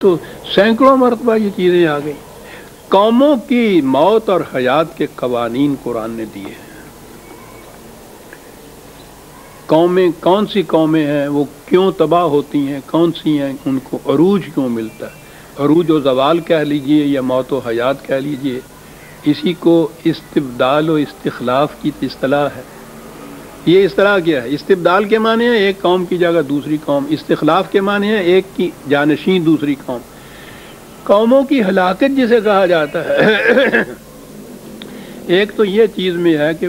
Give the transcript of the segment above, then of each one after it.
تو سینکڑوں مرتبہ یہ چیزیں آ گئی۔ قوموں کی موت اور حیات کے قوانین قرآن نے دیے ہیں۔ قومیں کون سی قومیں ہیں، وہ کیوں تباہ ہوتی ہیں، کون سی ہیں، ان کو عروج کیوں ملتا ہے۔ عروج و زوال کہہ لیجئے یا موت و حیات کہہ لیجئے، اسی کو استبدال و استخلاف کی اصطلاح ہے۔ یہ اصطلاح کیا ہے؟ استبدال کے معنی ہے ایک قوم کی جگہ دوسری قوم، استخلاف کے معنی ہے ایک کی جانشین دوسری قوم۔ قوموں کی ہلاکت جسے کہا جاتا ہے ایک تو یہ چیز میں ہے کہ،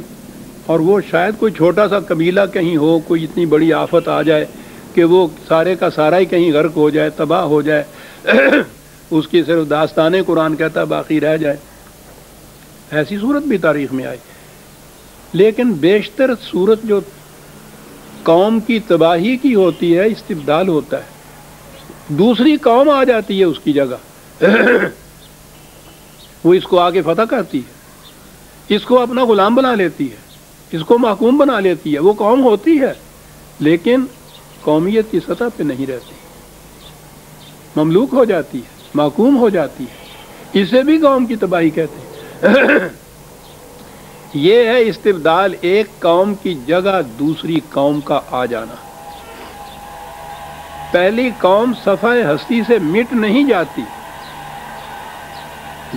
اور وہ شاید کوئی چھوٹا سا قبیلہ کہیں ہو، کوئی اتنی بڑی آفت آ جائے کہ وہ سارے کا سارا ہی کہیں غرق ہو جائے، تباہ ہو جائے اس کی صرف داستانیں قرآن کہتا باقی رہ جائے، ایسی صورت بھی تاریخ میں آئی۔ لیکن بیشتر صورت جو قوم کی تباہی کی ہوتی ہے، استبدال ہوتا ہے، دوسری قوم آ جاتی ہے اس کی جگہ وہ اس کو آگے فتح کرتی ہے، اس کو اپنا غلام بنا لیتی ہے، اس کو محکوم بنا لیتی ہے۔ وہ قوم ہوتی ہے لیکن قومیت کی سطح پہ نہیں رہتی، مملوک ہو جاتی ہے، محکوم ہو جاتی ہے، اسے بھی قوم کی تباہی کہتے ہیں یہ ہے استبدال، ایک قوم کی جگہ دوسری قوم کا آ جانا۔ پہلی قوم صفحہ ہستی سے مٹ نہیں جاتی،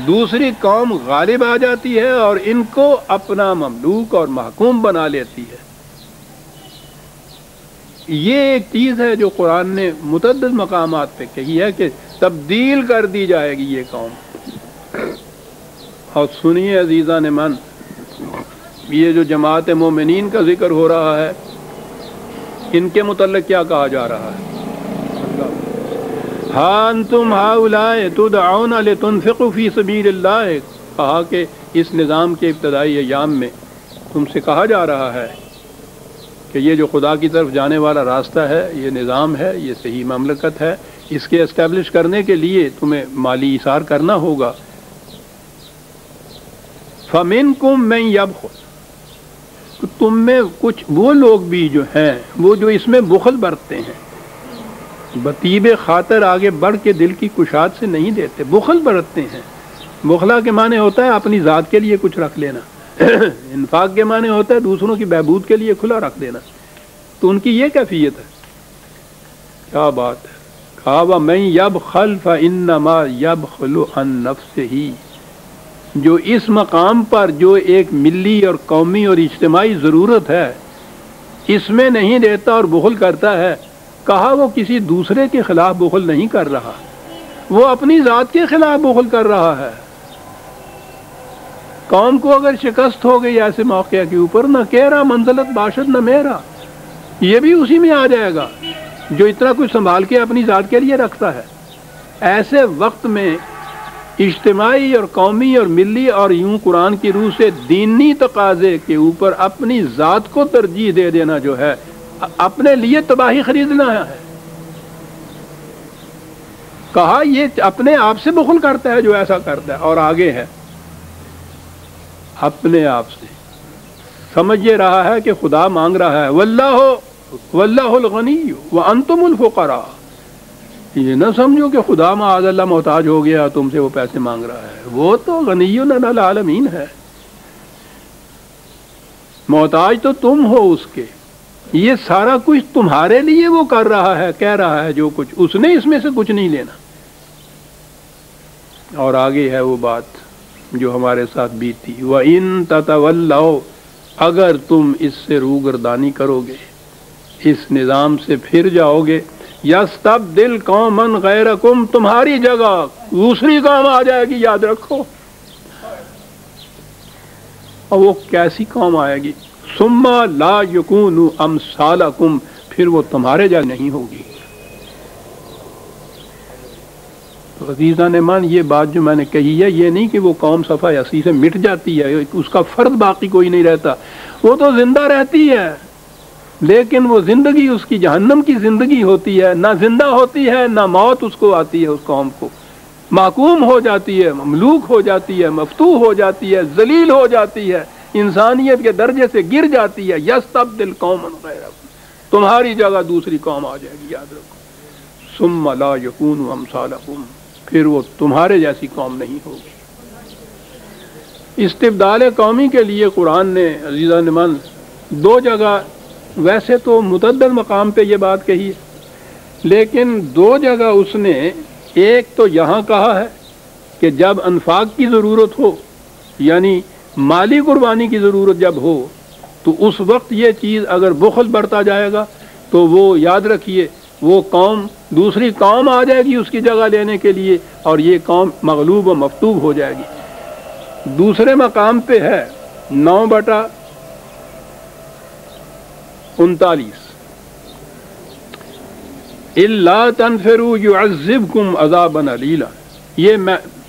دوسری قوم غالب آ جاتی ہے اور ان کو اپنا مملوک اور محکوم بنا لیتی ہے۔ یہ ایک چیز ہے جو قرآن نے متعدد مقامات پہ کہی ہے کہ تبدیل کر دی جائے گی یہ قوم۔ اور سنیے عزیزان من، یہ جو جماعت مومنین کا ذکر ہو رہا ہے، ان کے متعلق کیا کہا جا رہا ہے؟ ہاں انتم ہؤلاء تدعون لتنفقوا فی سبیل اللہ، کہا کہ اس نظام کے ابتدائی ایام میں تم سے کہا جا رہا ہے کہ یہ جو خدا کی طرف جانے والا راستہ ہے، یہ نظام ہے، یہ صحیح مملکت ہے، اس کے اسٹیبلش کرنے کے لیے تمہیں مالی ایثار کرنا ہوگا۔ فَمِنْكُمْ مَنْ يَبْخَلُ، تم میں کچھ وہ لوگ بھی جو ہیں وہ جو اس میں بخل برتتے ہیں، بطیب خاطر آگے بڑھ کے دل کی کشاد سے نہیں دیتے، بخل برتتے ہیں۔ بخلا کے معنی ہوتا ہے اپنی ذات کے لیے کچھ رکھ لینا انفاق کے معنی ہوتا ہے دوسروں کی بہبود کے لیے کھلا رکھ دینا۔ تو ان کی یہ کیفیت ہے، کیا بات ہے۔ کہا وَمَن يَبْخَلْ فَإِنَّمَا يَبْخَلُ عَن نَفْسِهِ، جو اس مقام پر جو ایک ملی اور قومی اور اجتماعی ضرورت ہے اس میں نہیں دیتا اور بخل کرتا ہے، کہا وہ کسی دوسرے کے خلاف بخل نہیں کر رہا، وہ اپنی ذات کے خلاف بخل کر رہا ہے۔ قوم کو اگر شکست ہو گئی ایسے موقع کے اوپر، نہ کہہ رہا منزلت باشد نہ میرا، یہ بھی اسی میں آ جائے گا جو اتنا کچھ سنبھال کے اپنی ذات کے لیے رکھتا ہے۔ ایسے وقت میں اجتماعی اور قومی اور ملی اور یوں قرآن کی روح سے دینی تقاضے کے اوپر اپنی ذات کو ترجیح دے دینا جو ہے، اپنے لیے تباہی خریدنا ہے۔ کہا یہ اپنے آپ سے بخل کرتا ہے جو ایسا کرتا ہے، اور آگے ہے اپنے آپ سے سمجھ یہ رہا ہے کہ خدا مانگ رہا ہے، واللہ الغنی وانتم الفقراء، یہ نہ سمجھو کہ خدا معاذ اللہ محتاج ہو گیا تم سے وہ پیسے مانگ رہا ہے، وہ تو غنی علی العالمین ہے، محتاج تو تم ہو اس کے، یہ سارا کچھ تمہارے لیے وہ کر رہا ہے، کہہ رہا ہے جو کچھ، اس نے اس میں سے کچھ نہیں لینا۔ اور آگے ہے وہ بات جو ہمارے ساتھ بیتی، وَإِن تَتَوَلَّوْا، اگر تم اس سے روگردانی کرو گے، اس نظام سے پھر جاؤ گے، یستبدل قوما غیرکم، تمہاری جگہ دوسری قوم آ جائے گی، یاد رکھو۔ اور وہ کیسی قوم آئے گی؟ ثم لا یکونوا امثالکم، پھر وہ تمہارے جگہ نہیں ہوگی۔ تو عزیزان من، یہ بات جو میں نے کہی ہے، یہ نہیں کہ وہ قوم صفحہ ہستی سے مٹ جاتی ہے، اس کا فرد باقی کوئی نہیں رہتا، وہ تو زندہ رہتی ہے، لیکن وہ زندگی اس کی جہنم کی زندگی ہوتی ہے، نہ زندہ ہوتی ہے نہ موت اس کو آتی ہے، اس قوم کو محکوم ہو جاتی ہے، مملوک ہو جاتی ہے، مفتوح ہو جاتی ہے، ذلیل ہو جاتی ہے، انسانیت کے درجے سے گر جاتی ہے۔ یستبدل قوما غیرکم، تمہاری جگہ دوسری قوم آ جائے گی، یاد رکھو۔ ثم لا یکونوا امثالکم، پھر وہ تمہارے جیسی قوم نہیں ہوگی۔ استبدال قومی کے لیے قرآن نے عزیزان من دو جگہ، ویسے تو متعدد مقام پہ یہ بات کہی ہے، لیکن دو جگہ اس نے، ایک تو یہاں کہا ہے کہ جب انفاق کی ضرورت ہو، یعنی مالی قربانی کی ضرورت جب ہو، تو اس وقت یہ چیز اگر بخل بڑھتا جائے گا تو وہ یاد رکھیے وہ قوم، دوسری قوم آ جائے گی اس کی جگہ لینے کے لیے، اور یہ قوم مغلوب و مفتوب ہو جائے گی۔ دوسرے مقام پہ ہے 9/39 الا تنفروا يعذبكم عذابا علیلا، یہ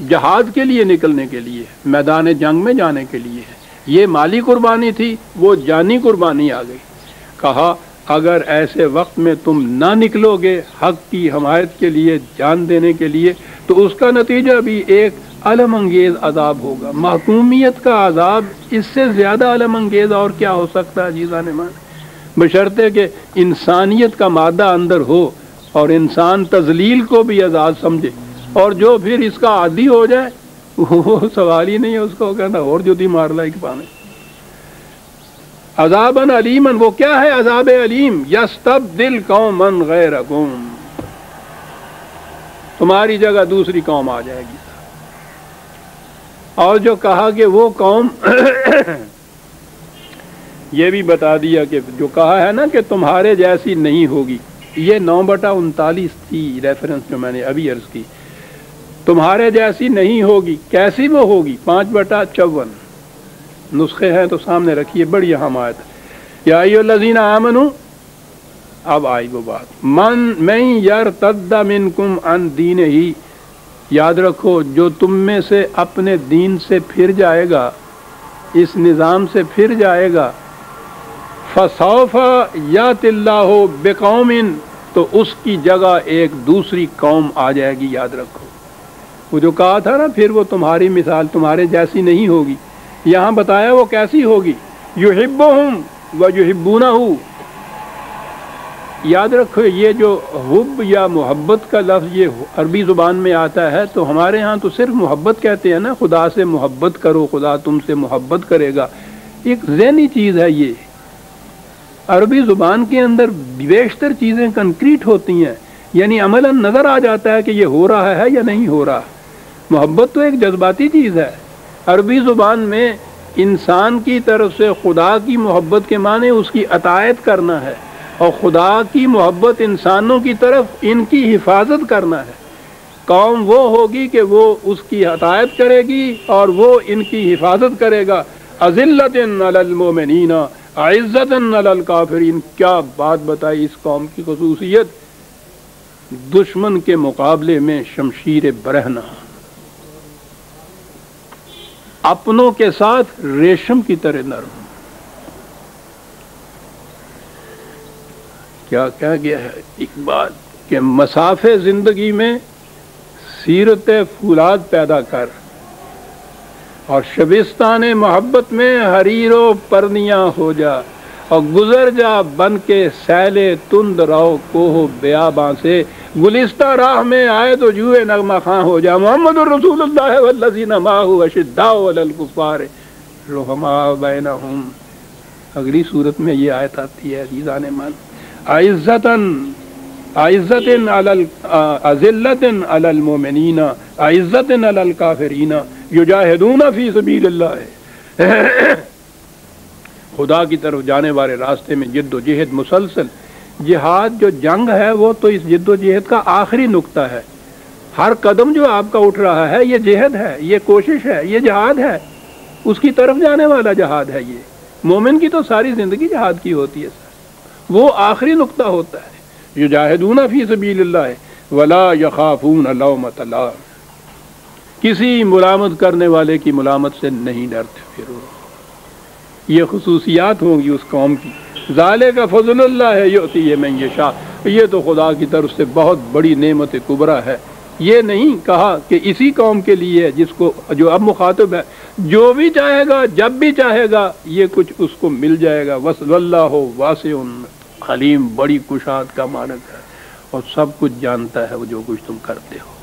جہاد کے لیے نکلنے کے لیے، میدان جنگ میں جانے کے لیے ہے۔ یہ مالی قربانی تھی، وہ جانی قربانی آ گئی۔ کہا اگر ایسے وقت میں تم نہ نکلو گے حق کی حمایت کے لیے، جان دینے کے لیے، تو اس کا نتیجہ بھی ایک علم انگیز عذاب ہوگا۔ محکومیت کا عذاب اس سے زیادہ علم انگیز اور کیا ہو سکتا ہے عزیزان مان، بشرطے کہ انسانیت کا مادہ اندر ہو اور انسان تذلیل کو بھی عذاب سمجھے، اور جو پھر اس کا عادی ہو جائے وہ سوال ہی نہیں ہے، اس کو کہنا اور جدی مار لائک پانے۔ عذاباً علیماً، وہ کیا ہے عذاب علیم؟ یستبدل قوما غیرکم، تمہاری جگہ دوسری قوم آ جائے گی۔ اور جو کہا کہ وہ قوم یہ بھی بتا دیا کہ جو کہا ہے نا کہ تمہارے جیسی نہیں ہوگی، یہ 9/39 تھی ریفرنس جو میں نے ابھی عرض کی، تمہارے جیسی نہیں ہوگی، کیسی وہ ہوگی؟ 5/54 نسخے ہیں تو سامنے رکھیے، بڑی اہم آیت ہے۔ یا ایھا الذین آمنوا، اب آئی وہ بات، من یرتد منکم عن دینہ، یاد رکھو جو تم میں سے اپنے دین سے پھر جائے گا، اس نظام سے پھر جائے گا، فسوف یأتی اللہ بقوم، تو اس کی جگہ ایک دوسری قوم آ جائے گی، یاد رکھو۔ وہ جو کہا تھا نا پھر وہ تمہاری مثال تمہارے جیسی نہیں ہوگی، یہاں بتایا وہ کیسی ہوگی، یحبہم ویحبونہ، یاد رکھو یہ جو حب یا محبت کا لفظ یہ عربی زبان میں آتا ہے، تو ہمارے ہاں تو صرف محبت کہتے ہیں نا، خدا سے محبت کرو خدا تم سے محبت کرے گا، ایک ذہنی چیز ہے یہ۔ عربی زبان کے اندر بیشتر چیزیں کنکریٹ ہوتی ہیں، یعنی عملاً نظر آ جاتا ہے کہ یہ ہو رہا ہے یا نہیں ہو رہا۔ محبت تو ایک جذباتی چیز ہے، عربی زبان میں انسان کی طرف سے خدا کی محبت کے معنی اس کی اطاعت کرنا ہے، اور خدا کی محبت انسانوں کی طرف ان کی حفاظت کرنا ہے۔ قوم وہ ہوگی کہ وہ اس کی اطاعت کرے گی اور وہ ان کی حفاظت کرے گا۔ اذلۃ علی المؤمنین عزۃ علی الکافرین، کیا بات بتائی اس قوم کی خصوصیت، دشمن کے مقابلے میں شمشیر برہنہ، اپنوں کے ساتھ ریشم کی طرح نرم۔ کیا کہا گیا ہے ایک بات کہ مسافے زندگی میں سیرت فولاد پیدا کر، اور شبستان محبت میں حریر و پرنیاں ہو جا، اور گزر جا بن کے سیلے تند رو کوہ بیاباں سے، گلستہ راہ میں آئے تو جوئے نغمہ خواں ہو جا۔ محمد الرسول اللہ والذین معہ اشداء علی الکفار رحماء بینہم، اگلی صورت میں یہ آیت آتی ہے عزیزان من، اذلۃ علی المؤمنین عزۃ علی الکافرین یجاہدون فی سبیل اللہ، خدا کی طرف جانے والے راستے میں جد و جہد مسلسل۔ جہاد جو جنگ ہے وہ تو اس جد و جہد کا آخری نقطہ ہے، ہر قدم جو آپ کا اٹھ رہا ہے یہ جہد ہے، یہ کوشش ہے، یہ جہاد ہے، اس کی طرف جانے والا جہاد ہے۔ یہ مومن کی تو ساری زندگی جہاد کی ہوتی ہے، وہ آخری نقطہ ہوتا ہے۔ یجاہدون فی سبیل اللہ ولا یخافون لومۃ لائم، کسی ملامت کرنے والے کی ملامت سے نہیں ڈرتے پھر۔ یہ خصوصیات ہوں گی اس قوم کی۔ ذالک فضل اللہ یؤتی من یشاء، یہ تو خدا کی طرف سے بہت بڑی نعمت کبریٰ ہے۔ یہ نہیں کہا کہ اسی قوم کے لیے جس کو جو اب مخاطب ہے، جو بھی چاہے گا جب بھی چاہے گا یہ کچھ اس کو مل جائے گا۔ واللہ واسع علیم، بڑی کشاد کا مالک ہے، اور سب کچھ جانتا ہے وہ جو کچھ تم کرتے ہو۔